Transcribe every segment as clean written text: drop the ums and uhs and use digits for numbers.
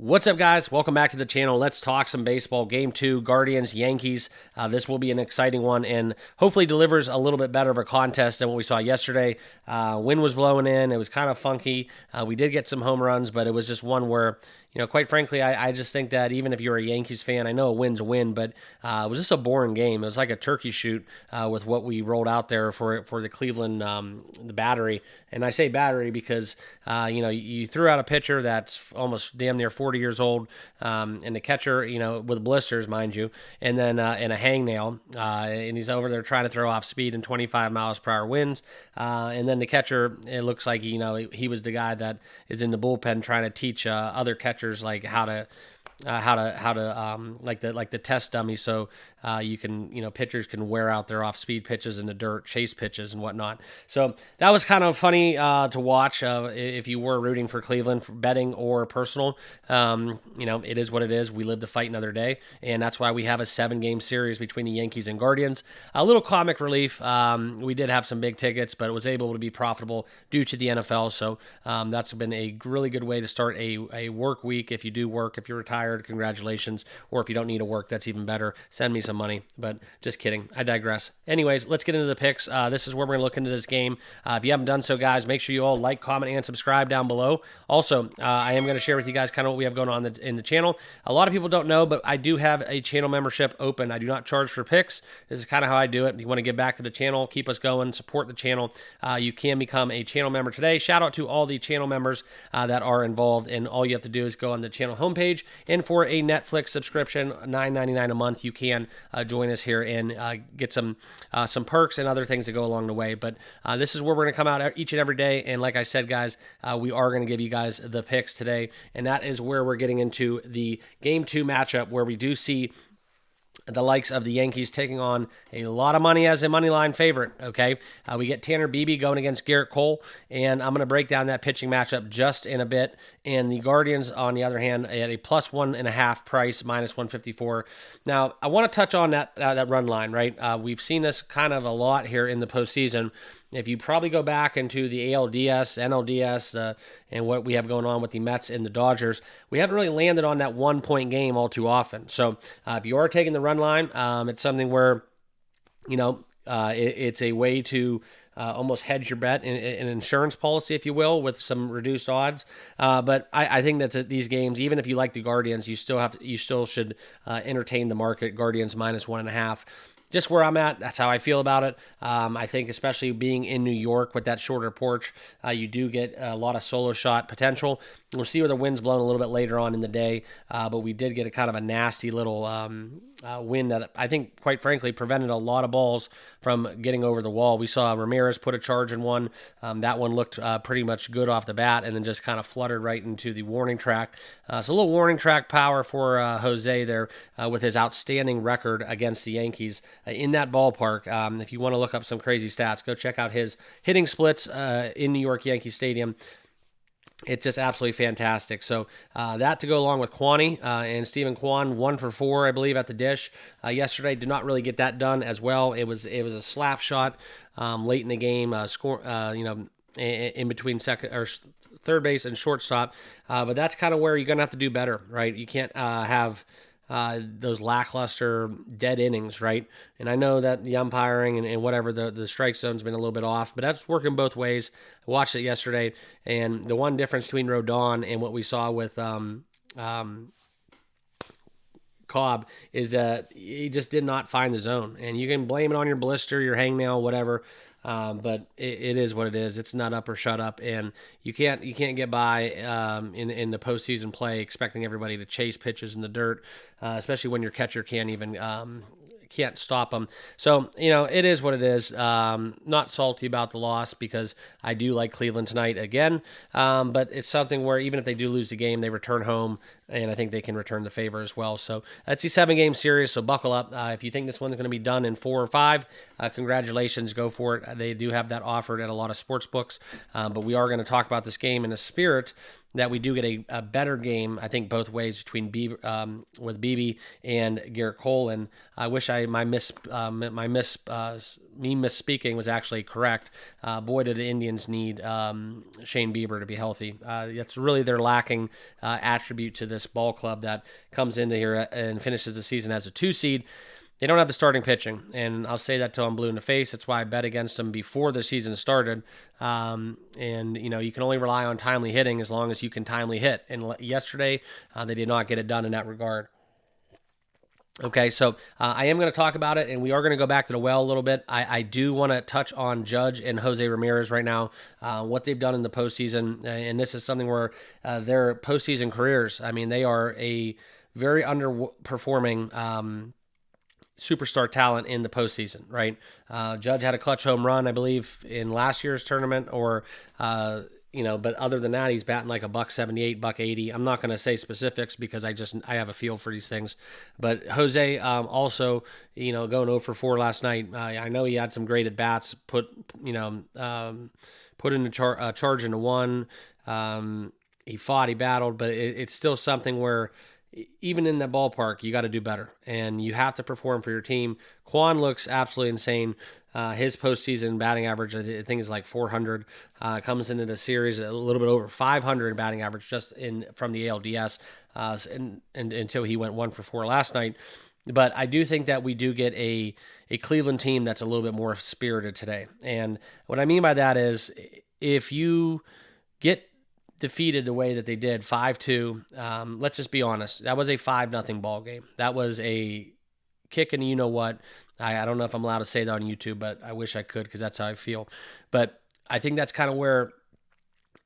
What's up, guys? Welcome back to the channel. Let's talk some baseball. Game 2, Guardians, Yankees. This will be an exciting one and hopefully delivers a little bit better of a contest than what we saw yesterday. Wind was blowing in. It was kind of funky. We did get some home runs, but it was just one where, quite frankly, I just think that even if you're a Yankees fan, I know a win's a win, but it was just a boring game. It was like a turkey shoot with what we rolled out there for the Cleveland, the battery. And I say battery because, you threw out a pitcher that's almost damn near 40 years old, and the catcher, with blisters, mind you, and then and a hangnail, and he's over there trying to throw off speed and 25 miles per hour winds, and then the catcher, it looks like he was the guy that is in the bullpen trying to teach other catchers like how to like the test dummy, so you can pitchers can wear out their off speed pitches in the dirt, chase pitches and whatnot. So that was kind of funny to watch if you were rooting for Cleveland, for betting or personal. It is what it is. We live to fight another day, and that's why we have a 7-game series between the Yankees and Guardians. A little comic relief. We did have some big tickets, but it was able to be profitable due to the NFL. So that's been a really good way to start a work week. If you do work, if you're retired, congratulations. Or if you don't need to work, that's even better. Send me some money, but just kidding. I digress. Anyways, let's get into the picks. This is where we're going to look into this game. If you haven't done so, guys, make sure you all like, comment, and subscribe down below. Also, I am going to share with you guys kind of what we have going on in the channel. A lot of people don't know, but I do have a channel membership open. I do not charge for picks. This is kind of how I do it. If you want to give back to the channel, keep us going, support the channel, you can become a channel member today. Shout out to all the channel members that are involved, and all you have to do is go on the channel homepage, and for a Netflix subscription, $9.99 a month, you can join us here and get some perks and other things that go along the way. But this is where we're going to come out each and every day. And like I said, guys, we are going to give you guys the picks today. And that is where we're getting into the Game 2 matchup, where we do see the likes of the Yankees taking on a lot of money as a money line favorite, okay? We get Tanner Beebe going against Garrett Cole, and I'm going to break down that pitching matchup just in a bit. And the Guardians, on the other hand, at a +1.5 price, -154. Now, I want to touch on that run line, right? We've seen this kind of a lot here in the postseason. If you probably go back into the ALDS, NLDS, and what we have going on with the Mets and the Dodgers, we haven't really landed on that 1-point game all too often. So if you are taking the run line, it's something where, it's a way to almost hedge your bet, an insurance policy, if you will, with some reduced odds. But I think that's at these games. Even if you like the Guardians, you still should entertain the market. Guardians -1.5. Just where I'm at, that's how I feel about it. I think especially being in New York with that shorter porch, you do get a lot of solo shot potential. We'll see where the wind's blowing a little bit later on in the day, but we did get a kind of a nasty little wind that I think, quite frankly, prevented a lot of balls from getting over the wall. We saw Ramirez put a charge in one. That one looked pretty much good off the bat, and then just kind of fluttered right into the warning track. So a little warning track power for Jose there with his outstanding record against the Yankees in that ballpark. If you want to look up some crazy stats, go check out his hitting splits in New York Yankee Stadium. It's just absolutely fantastic. So that to go along with Kwani and Stephen Kwan, 1 for 4, I believe, at the dish yesterday. Did not really get that done as well. It was a slap shot late in the game, in between second or third base and shortstop. But that's kind of where you're gonna have to do better, right? You can't have those lackluster dead innings, right? And I know that the umpiring and whatever, the strike zone's been a little bit off, but that's working both ways. I watched it yesterday, and the one difference between Rodon and what we saw with Cobb is that he just did not find the zone. And you can blame it on your blister, your hangnail, whatever. But it is what it is. It's not up or shut up, and you can't get by in the postseason play expecting everybody to chase pitches in the dirt, especially when your catcher can't stop them. So, it is what it is. Not salty about the loss because I do like Cleveland tonight again. But it's something where even if they do lose the game, they return home, and I think they can return the favor as well. So it's a 7-game series, so buckle up. If you think this one's going to be done in 4 or 5, congratulations, go for it. They do have that offered at a lot of sports books. But we are going to talk about this game in the spirit that we do get a better game, I think, both ways between with Beebe and Garrett Cole. And I wish me misspeaking was actually correct. Boy, did the Indians need Shane Bieber to be healthy. That's really their lacking attribute to this ball club that comes into here and finishes the season as a 2 seed. They don't have the starting pitching, and I'll say that till I'm blue in the face. That's why I bet against them before the season started. And, you can only rely on timely hitting as long as you can timely hit. And yesterday, they did not get it done in that regard. Okay, so I am going to talk about it, and we are going to go back to the well a little bit. I do want to touch on Judge and Jose Ramirez right now, what they've done in the postseason. And this is something where their postseason careers, I mean, they are a very underperforming superstar talent in the postseason, right? Judge had a clutch home run, I believe, in last year's tournament, but other than that, he's batting like $178, $180. I'm not going to say specifics because I have a feel for these things. But Jose also, going 0 for 4 last night. I know he had some great at bats, put in a charge into one. He fought, he battled, but it's still something where even in that ballpark, you got to do better, and you have to perform for your team. Quan looks absolutely insane. His postseason batting average, I think, is like 400. Comes into the series a little bit over 500 batting average just from the ALDS, and until he went 1 for 4 last night. But I do think that we do get a Cleveland team that's a little bit more spirited today. And what I mean by that is if you get defeated the way that they did, 5-2. Let's just be honest. That was a 5-0 ball game. That was a kick in you-know-what. I don't know if I'm allowed to say that on YouTube, but I wish I could because that's how I feel. But I think that's kind of where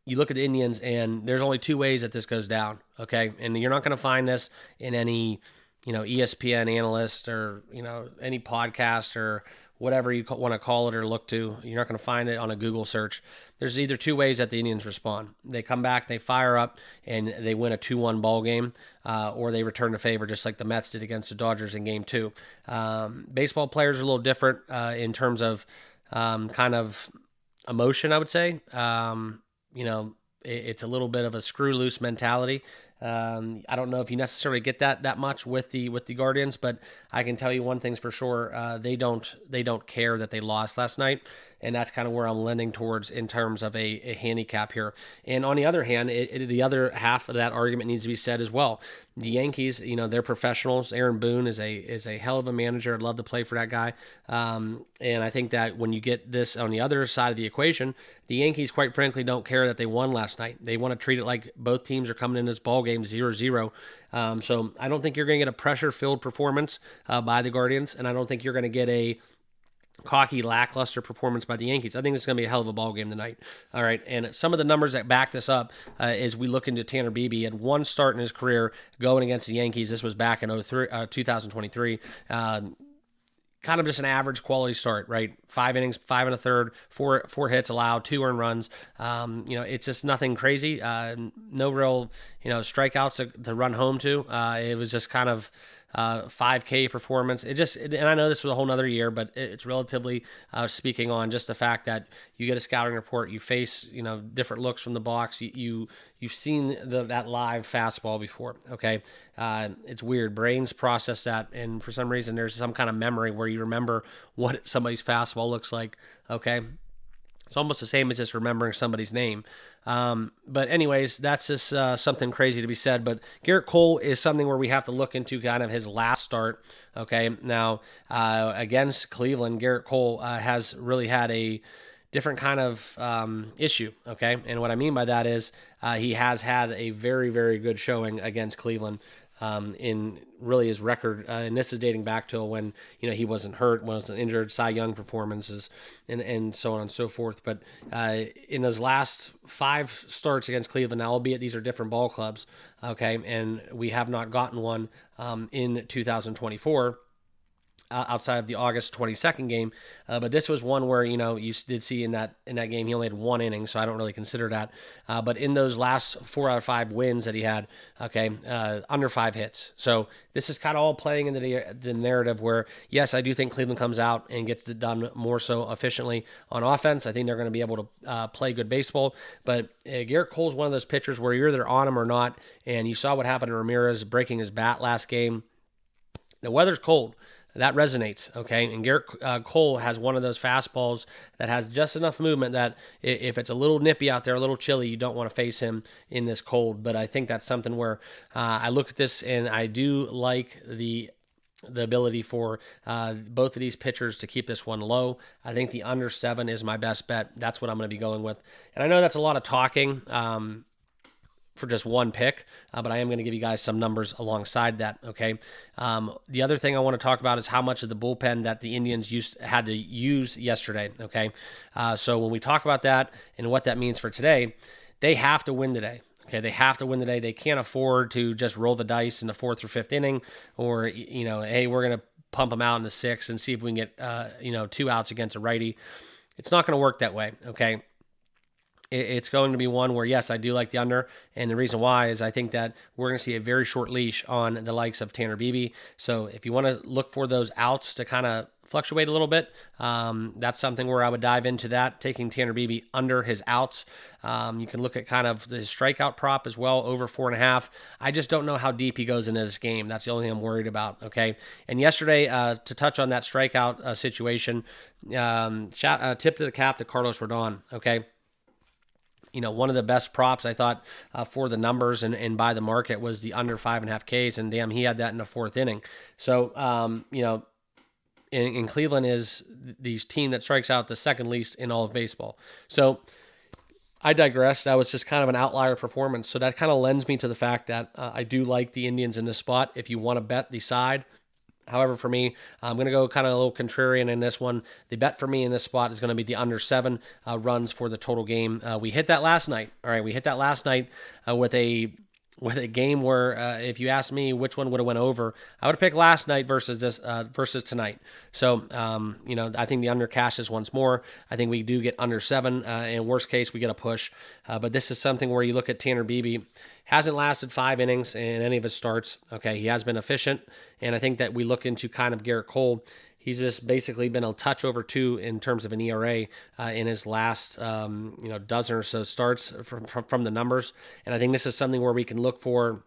you look at the Indians, and there's only 2 ways that this goes down, okay? And you're not going to find this in any, ESPN analyst or, any podcast or whatever you want to call it or look to. You're not going to find it on a Google search. There's either 2 ways that the Indians respond. They come back, they fire up, and they win a 2-1 ball game, or they return the favor just like the Mets did against the Dodgers in Game 2. Baseball players are a little different in terms of kind of emotion, I would say. It's a little bit of a screw loose mentality. I don't know if you necessarily get that much with the Guardians, but I can tell you one thing's for sure: they don't care that they lost last night, and that's kind of where I'm lending towards in terms of a handicap here. And on the other hand, the other half of that argument needs to be said as well. The Yankees, they're professionals. Aaron Boone is a hell of a manager. I'd love to play for that guy. And I think that when you get this on the other side of the equation, the Yankees, quite frankly, don't care that they won last night. They want to treat it like both teams are coming in this ball game 0-0. So I don't think you're going to get a pressure-filled performance by the Guardians, and I don't think you're going to get a cocky, lackluster performance by the Yankees. I think it's going to be a hell of a ball game tonight. All right, and some of the numbers that back this up is we look into Tanner Beebe. He had 1 start in his career going against the Yankees. This was back in 2023. Kind of just an average quality start, right? 5 innings, 5 1/3, 4 hits allowed, 2 earned runs. It's just nothing crazy. No real, strikeouts to run home to. It was just kind of 5K performance. And I know this was a whole nother year, but it's relatively speaking on just the fact that you get a scouting report, you face, different looks from the box. You've seen that live fastball before. Okay. It's weird. Brains process that. And for some reason, there's some kind of memory where you remember what somebody's fastball looks like. Okay. It's almost the same as just remembering somebody's name. But anyways, that's just something crazy to be said. But Garrett Cole is something where we have to look into kind of his last start. Okay, now against Cleveland, Garrett Cole has really had a different kind of issue. Okay, and what I mean by that is he has had a very, very good showing against Cleveland. In really his record, and this is dating back to when he wasn't hurt, wasn't injured, Cy Young performances, and so on and so forth. But in his last 5 starts against Cleveland, now albeit these are different ball clubs, okay, and we have not gotten one in 2024. outside of the August 22nd game. But this was one where, you did see in that game, he only had 1 inning, so I don't really consider that. But in those last 4 out of 5 wins that he had, under 5 hits. So this is kind of all playing into the narrative where, yes, I do think Cleveland comes out and gets it done more so efficiently on offense. I think they're going to be able to play good baseball. But Garrett Cole's one of those pitchers where you're either on him or not. And you saw what happened to Ramirez breaking his bat last game. The weather's cold. That resonates, okay? And Garrett Cole has one of those fastballs that has just enough movement that if it's a little nippy out there, a little chilly, you don't want to face him in this cold. But I think that's something where I look at this and I do like the ability for both of these pitchers to keep this one low. I think the under 7 is my best bet. That's what I'm going to be going with. And I know that's a lot of talking for just one pick, but I am going to give you guys some numbers alongside that, okay? The other thing I want to talk about is how much of the bullpen that the Indians had to use yesterday, okay? So when we talk about that and what that means for today, they have to win today. Okay, they have to win today. They can't afford to just roll the dice in the 4th or 5th inning, or hey, we're going to pump them out in the 6th and see if we can get 2 outs against a righty. It's not going to work that way. Okay. It's going to be one where, yes, I do like the under, and the reason why is I think that we're going to see a very short leash on the likes of Tanner Beebe. So if you want to look for those outs to kind of fluctuate a little bit, that's something where I would dive into that, taking Tanner Beebe under his outs. You can look at kind of the strikeout prop as well, over 4.5. I just don't know how deep he goes into this game. That's the only thing I'm worried about, okay? And yesterday, to touch on that strikeout situation, tip to the cap to Carlos Rodon, okay? One of the best props I thought for the numbers and by the market was the under 5.5 Ks, and damn, he had that in the 4th inning. So, in Cleveland is the team that strikes out the second least in all of baseball. So I digress. That was just kind of an outlier performance. So that kind of lends me to the fact that I do like the Indians in this spot if you want to bet the side. However, for me, I'm going to go kind of a little contrarian in this one. The bet for me in this spot is going to be the under 7 runs for the total game. We hit that last night. All right, we hit that last night with a game where if you asked me which one would have went over, I would have picked last night versus tonight. So, I think the under cashes once more. I think we do get under 7. In worst case, we get a push. But this is something where you look at Tanner Beebe. Hasn't lasted 5 innings in any of his starts. Okay, he has been efficient. And I think that we look into kind of Garrett Cole. He's just basically been a touch over 2 in terms of an ERA in his last, dozen or so starts from the numbers. And I think this is something where we can look for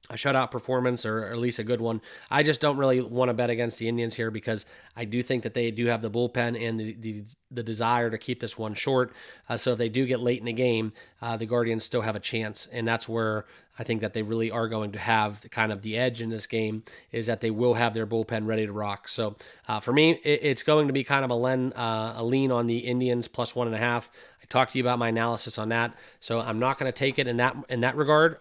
a shutout performance or at least a good one. I just don't really want to bet against the Indians here because I do think that they do have the bullpen and the desire to keep this one short. So if they do get late in the game, the Guardians still have a chance. And that's where I think that they really are going to have kind of the edge in this game, is that they will have their bullpen ready to rock. So for me, it's going to be kind of a lean on the Indians plus 1.5. I talked to you about my analysis on that. So I'm not going to take it in that regard.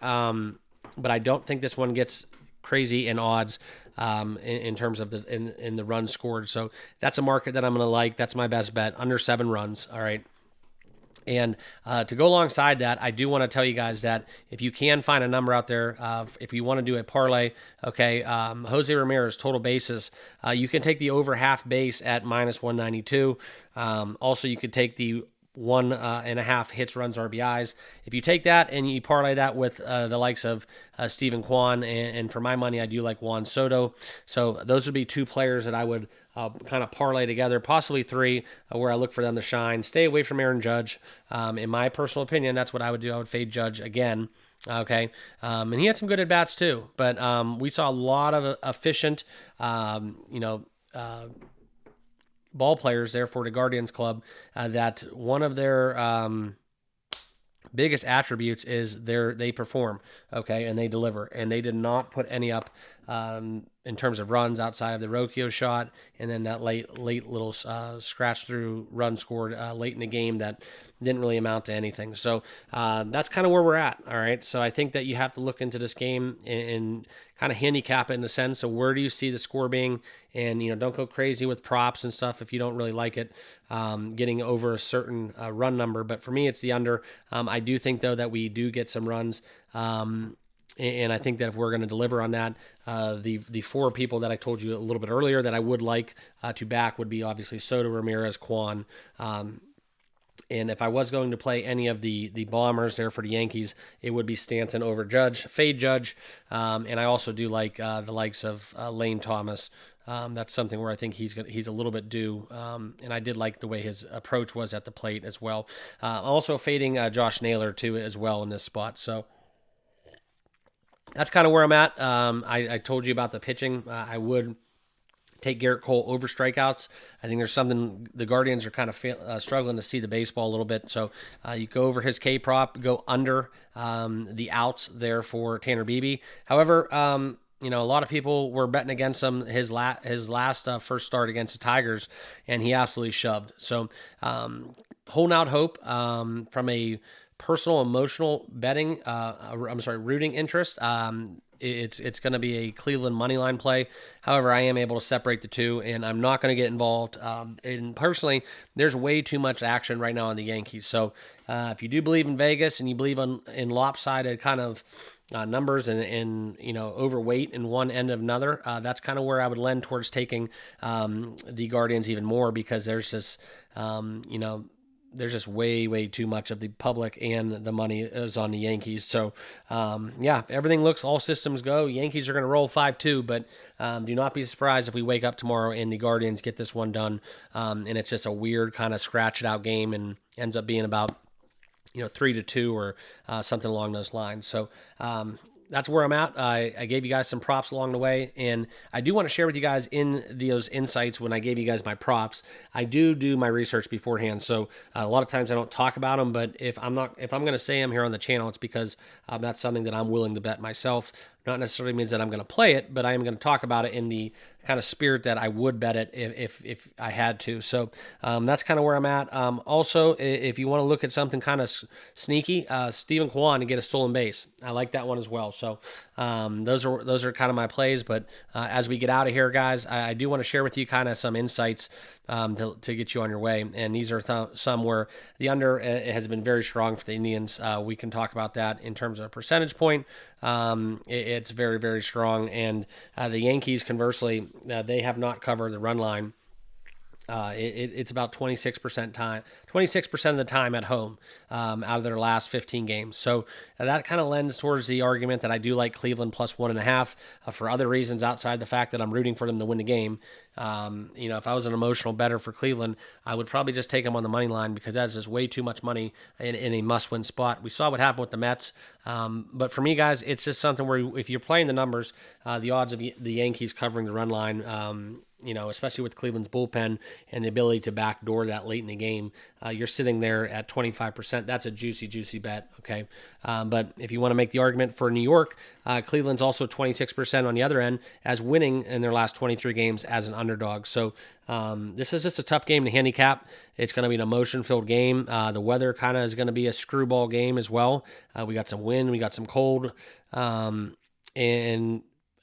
But I don't think this one gets crazy in odds in terms of in the runs scored. So that's a market that I'm going to like. That's my best bet, under 7 runs. All right. And to go alongside that, I do want to tell you guys that if you can find a number out there, if you want to do a parlay, okay, Jose Ramirez total bases, you can take the over half base at minus 192. Also, you could take the 1.5 hits, runs, RBIs. If you take that and you parlay that with the likes of Steven Kwan, and for my money, I do like Juan Soto. So those would be 2 players that I would kind of parlay together, possibly 3, where I look for them to shine. Stay away from Aaron Judge. In my personal opinion, that's what I would do. I would fade Judge again. Okay. And he had some good at-bats too, but we saw a lot of efficient, ball players there for the Guardians club, that one of their biggest attributes is they perform, okay, and they deliver, and they did not put any up in terms of runs outside of the Rocchio shot, and then that late little scratch through run scored late in the game that didn't really amount to anything. So that's kind of where we're at. All right. So I think that you have to look into this game and kind of handicap it in the sense of where do you see the score being, and don't go crazy with props and stuff if you don't really like it getting over a certain run number. But for me, it's the under. I do think though that we do get some runs. And I think that if we're going to deliver on that, the four people that I told you a little bit earlier that I would like to back would be obviously Soto, Ramirez, Kwan. And if I was going to play any of the bombers there for the Yankees, it would be Stanton over Judge, fade Judge. And I also do like the likes of Lane Thomas. That's something where I think he's a little bit due. And I did like the way his approach was at the plate as well. Also fading Josh Naylor too as well in this spot. So that's kind of where I'm at. I told you about the pitching. I would take Garrett Cole over strikeouts. I think there's something the Guardians are kind of struggling to see the baseball a little bit. So you go over his K prop, go under the outs there for Tanner Beebe. However, a lot of people were betting against him his last first start against the Tigers, and he absolutely shoved. So holding out hope from a personal emotional betting, rooting interest. It's going to be a Cleveland money line play. However, I am able to separate the two, and I'm not going to get involved. And personally, there's way too much action right now on the Yankees. So if you do believe in Vegas and you believe in lopsided kind of numbers and overweight in one end of another, that's kind of where I would lend towards taking the Guardians even more, because there's this, there's just way too much of the public and the money is on the Yankees. So, everything looks, all systems go. Yankees are going to roll 5-2, but do not be surprised if we wake up tomorrow and the Guardians get this one done. And it's just a weird kind of scratch it out game and ends up being about 3-2 or something along those lines. So that's where I'm at. I gave you guys some props along the way, and I do want to share with you guys in those insights when I gave you guys my props. I do my research beforehand, so a lot of times I don't talk about them. But if I'm going to say them here on the channel, it's because that's something that I'm willing to bet myself. Not necessarily means that I'm going to play it, but I am going to talk about it in the kind of spirit that I would bet it if I had to. So that's kind of where I'm at. Also, if you want to look at something kind of sneaky, Stephen Kwan to get a stolen base. I like that one as well. So those are kind of my plays. But as we get out of here, guys, I do want to share with you kind of some insights to get you on your way. And these are some where the under has been very strong for the Indians. We can talk about that in terms of a percentage point. It's very, very strong. And the Yankees, conversely, they have not covered the run line. It's about 26% of the time at home out of their last 15 games. So that kind of lends towards the argument that I do like Cleveland plus 1.5 for other reasons outside the fact that I'm rooting for them to win the game. If I was an emotional bettor for Cleveland, I would probably just take them on the money line, because that's just way too much money in a must-win spot. We saw what happened with the Mets. But for me, guys, it's just something where if you're playing the numbers, the odds of the Yankees covering the run line, especially with Cleveland's bullpen and the ability to backdoor that late in the game, you're sitting there at 25%. That's a juicy bet, okay? But if you want to make the argument for New York, Cleveland's also 26% on the other end as winning in their last 23 games as an underdog. So this is just a tough game to handicap. It's going to be an emotion-filled game. The weather kind of is going to be a screwball game as well. We got some wind, we got some cold, and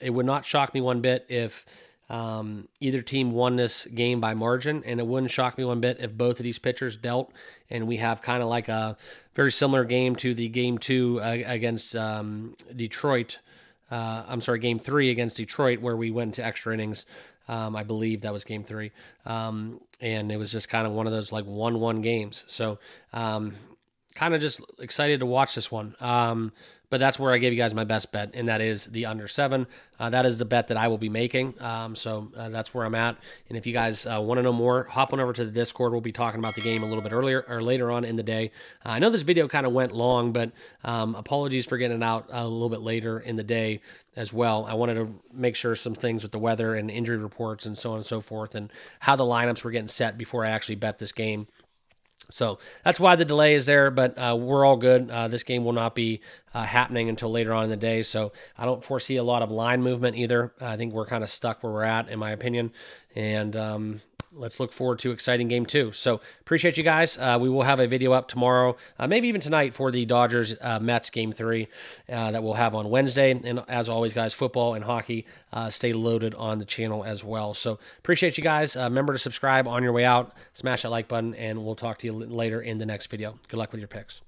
it would not shock me one bit if either team won this game by margin, and it wouldn't shock me one bit if both of these pitchers dealt, and we have kind of like a very similar game to the game 2 against Detroit. Game 3 against Detroit, where we went to extra innings. I believe that was game 3. And it was just kind of one of those like 1-1 games. So kind of just excited to watch this one. But that's where I gave you guys my best bet, and that is the under 7. That is the bet that I will be making. So that's where I'm at. And if you guys want to know more, hop on over to the Discord. We'll be talking about the game a little bit earlier or later on in the day. I know this video kind of went long, but apologies for getting it out a little bit later in the day as well. I wanted to make sure some things with the weather and injury reports and so on and so forth, and how the lineups were getting set before I actually bet this game. So that's why the delay is there, but we're all good. This game will not be happening until later on in the day, so I don't foresee a lot of line movement either. I think we're kind of stuck where we're at, in my opinion, and let's look forward to exciting game 2. So appreciate you guys. We will have a video up tomorrow, maybe even tonight, for the Dodgers Mets game 3 that we'll have on Wednesday. And as always, guys, football and hockey stay loaded on the channel as well. So appreciate you guys. Remember to subscribe on your way out. Smash that like button, and we'll talk to you later in the next video. Good luck with your picks.